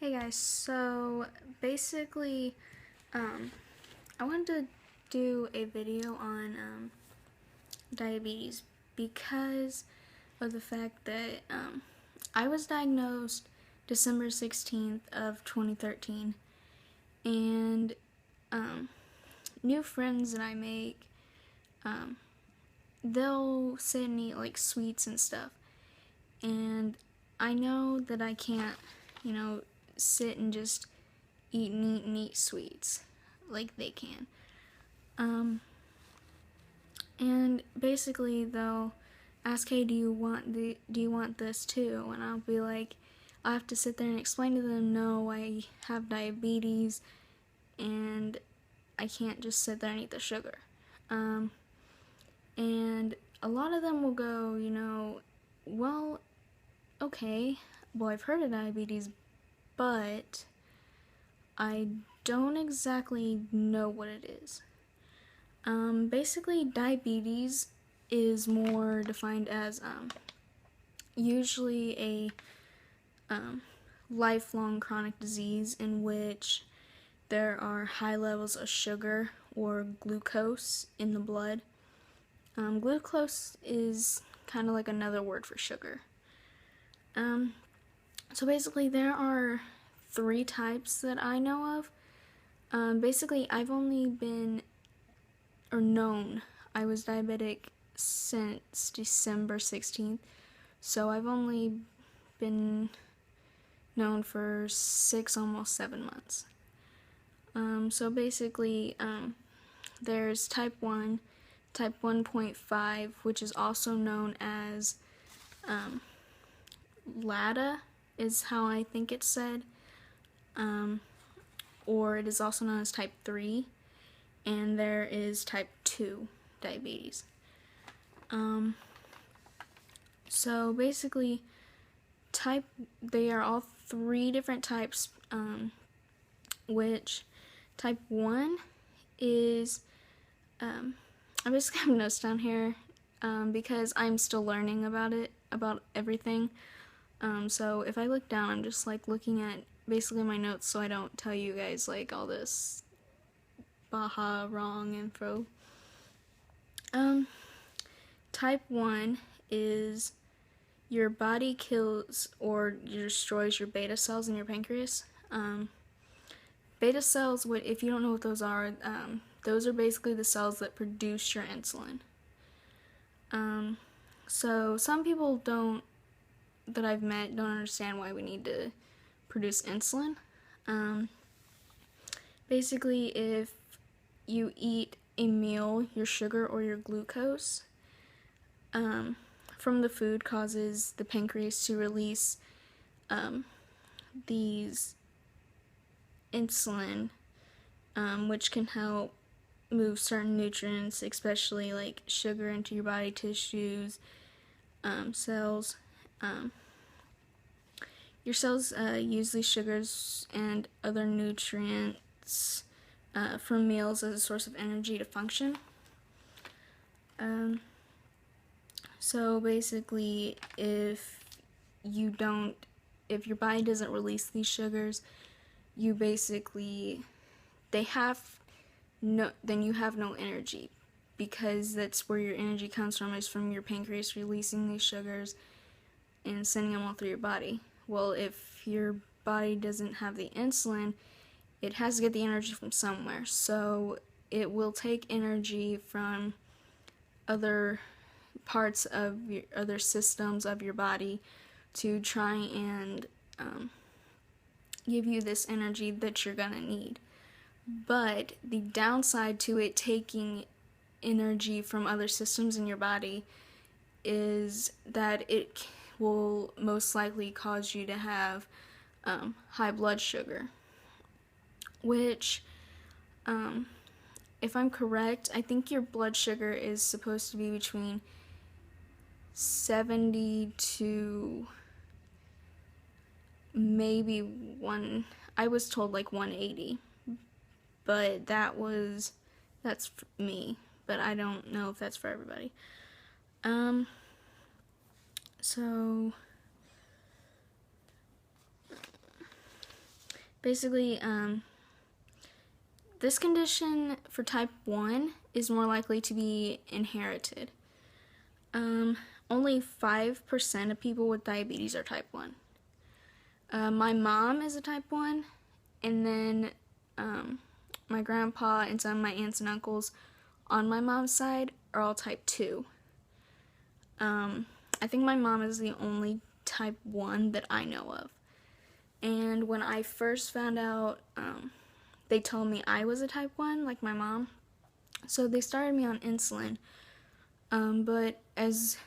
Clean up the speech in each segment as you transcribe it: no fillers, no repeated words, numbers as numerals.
Hey guys, so basically, I wanted to do a video on diabetes because of the fact that I was diagnosed December 16th of 2013, and new friends that I make, they'll sit and eat like sweets and stuff, and I know that I can't, sit and just eat and eat and eat sweets like they can. And basically they'll ask, hey, do you want this too? And I'll be like, I have to sit there and explain to them, no, I have diabetes and I can't just sit there and eat the sugar. And a lot of them will go, well, okay, well, I've heard of diabetes, but I don't exactly know what it is. Basically, diabetes is more defined as usually a lifelong chronic disease in which there are high levels of sugar or glucose in the blood. Glucose is kind of like another word for sugar. So basically, there are 3 types that I know of. Basically, I've only been I was diabetic since December 16th, so I've only been known for 6, almost 7 months. So basically, there's type 1, type 1.5, which is also known as LADA, is how I think it's said, or it is also known as type 3, and there is type 2 diabetes. So basically, they are all 3 different types, which type 1 is, I basically have notes down here, because I'm still learning about everything. So if I look down, I'm just like looking at basically my notes so I don't tell you guys like all this wrong info. Type 1 is your body kills or destroys your beta cells in your pancreas. Beta cells, if you don't know what those are basically the cells that produce your insulin. So some people that I've met don't understand why we need to produce insulin. Basically, if you eat a meal, your sugar or your glucose from the food causes the pancreas to release these insulin, which can help move certain nutrients, especially like sugar, into your body tissues, cells. Your cells use these sugars and other nutrients from meals as a source of energy to function. So basically, if your body doesn't release these sugars, then you have no energy, because that's where your energy comes from, is from your pancreas releasing these sugars and sending them all through your body. Well, if your body doesn't have the insulin, it has to get the energy from somewhere. So it will take energy from other parts of your other systems of your body to try and give you this energy that you're gonna need. But the downside to it taking energy from other systems in your body is that it will most likely cause you to have high blood sugar, which, if I'm correct, I think your blood sugar is supposed to be between 70 to maybe I was told like 180, but that's for me, but I don't know if that's for everybody. So Basically, this condition for type 1 is more likely to be inherited. Only 5% of people with diabetes are type 1. My mom is a type 1, and then my grandpa and some of my aunts and uncles on my mom's side are all type 2. I think my mom is the only type 1 that I know of. And when I first found out, they told me I was a type 1, like my mom. So they started me on insulin. But as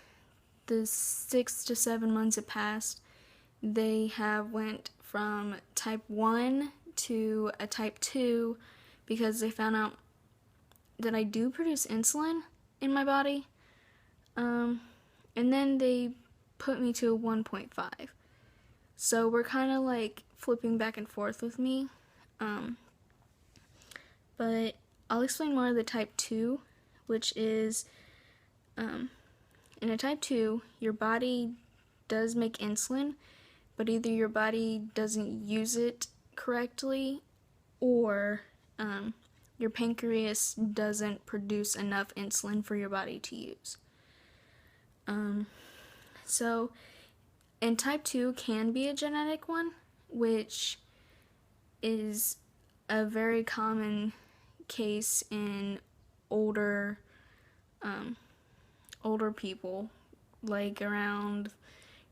the 6 to 7 months have passed, they have went from type 1 to a type 2 because they found out that I do produce insulin in my body. And then they put me to a 1.5. So we're kind of like flipping back and forth with me. But I'll explain more of the type 2, which is, in a type 2, your body does make insulin, but either your body doesn't use it correctly, or your pancreas doesn't produce enough insulin for your body to use. So, and type 2 can be a genetic one, which is a very common case in older people, like around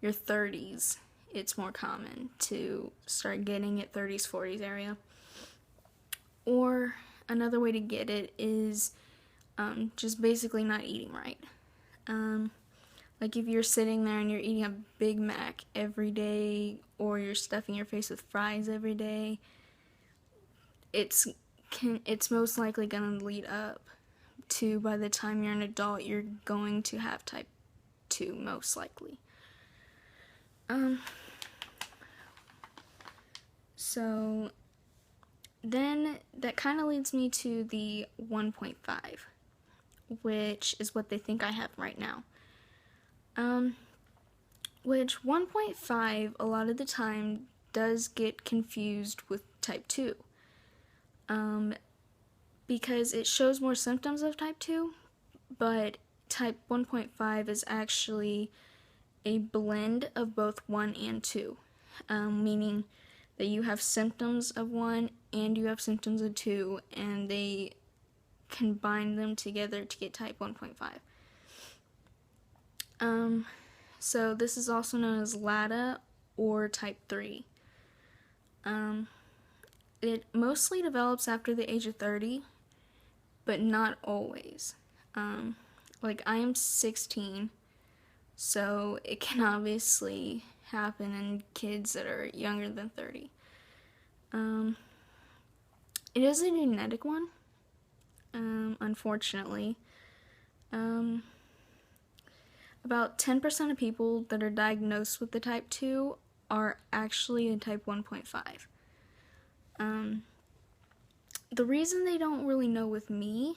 your 30s. It's more common to start getting it 30s, 40s area. Or another way to get it is just basically not eating right. Like if you're sitting there and you're eating a Big Mac every day, or you're stuffing your face with fries every day, it's most likely going to lead up to, by the time you're an adult, you're going to have type 2, most likely. So then that kind of leads me to the 1.5, which is what they think I have right now. Which 1.5 a lot of the time does get confused with type 2. Because it shows more symptoms of type 2, but type 1.5 is actually a blend of both 1 and 2, meaning that you have symptoms of 1 and you have symptoms of 2, and they combine them together to get type 1.5. So this is also known as LADA or type 3. It mostly develops after the age of 30, but not always. Like I am 16, so it can obviously happen in kids that are younger than 30. It is a genetic one, unfortunately. About 10% of people that are diagnosed with the type 2 are actually in type 1.5. The reason they don't really know with me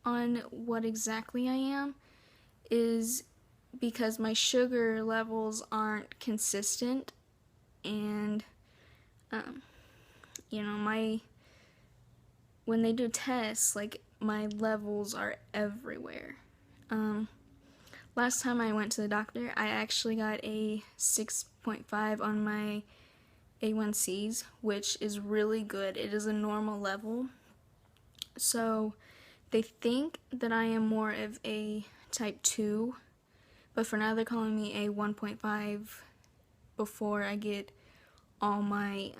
on what exactly I am is because my sugar levels aren't consistent, and when they do tests, like, my levels are everywhere. Last time I went to the doctor, I actually got a 6.5 on my A1Cs, which is really good. It is a normal level. So they think that I am more of a type 2, but for now they're calling me a 1.5 before I get all my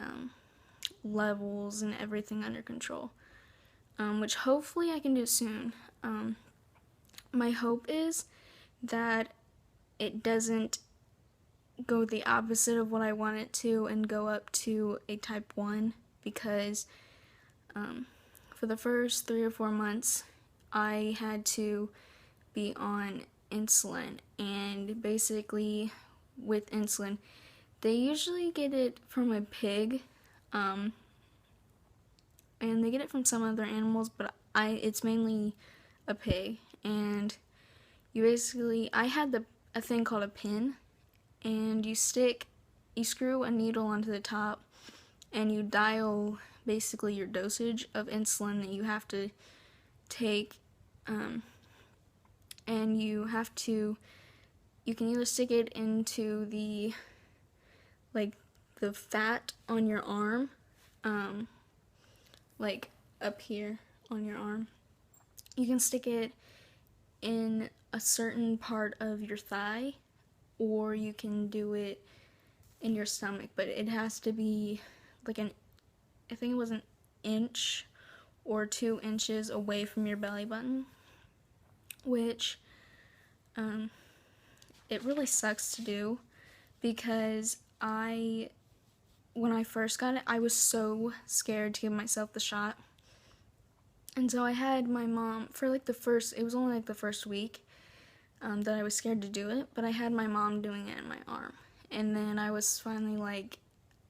levels and everything under control, which hopefully I can do soon. My hope is that it doesn't go the opposite of what I want it to and go up to a type 1, because for the first 3 or 4 months I had to be on insulin, and basically with insulin they usually get it from a pig, and they get it from some other animals, but it's mainly a pig. And I had a thing called a pin, and you screw a needle onto the top, and you dial basically your dosage of insulin that you have to take, and you can either stick it into the fat on your arm, like up here on your arm. You can stick it in a certain part of your thigh, or you can do it in your stomach, but it has to be like I think it was an inch or 2 inches away from your belly button, which it really sucks to do, because when I first got it, I was so scared to give myself the shot. And so I had my mom, for it was only like the first week that I was scared to do it, but I had my mom doing it in my arm. And then I was finally like,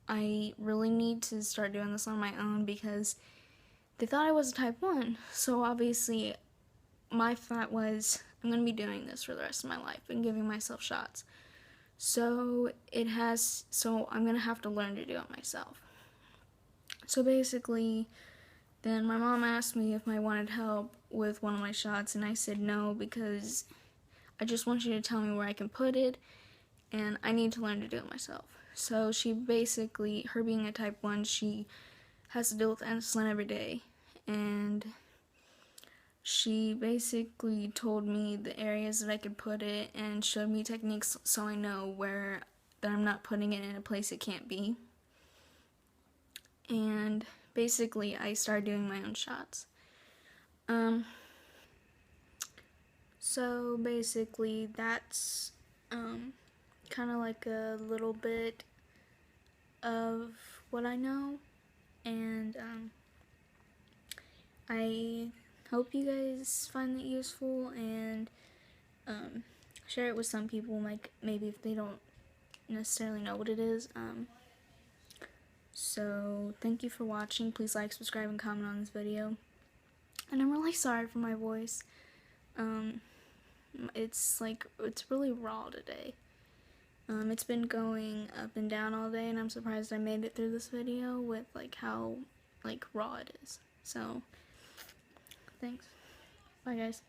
I really need to start doing this on my own, because they thought I was a type 1. So obviously my thought was, I'm going to be doing this for the rest of my life and giving myself shots. So I'm going to have to learn to do it myself. So basically, then my mom asked me if I wanted help with one of my shots, and I said no, because I just want you to tell me where I can put it, and I need to learn to do it myself. So she basically, her being a type 1, she has to deal with insulin every day, and she basically told me the areas that I could put it and showed me techniques so I know that I'm not putting it in a place it can't be. And basically I started doing my own shots. So basically that's kind of like a little bit of what I know, and I hope you guys find it useful, and share it with some people, like maybe if they don't necessarily know what it is. So thank you for watching. Please like, subscribe, and comment on this video. And I'm really sorry for my voice. It's really raw today. It's been going up and down all day, and I'm surprised I made it through this video with how raw it is. So thanks. Bye guys.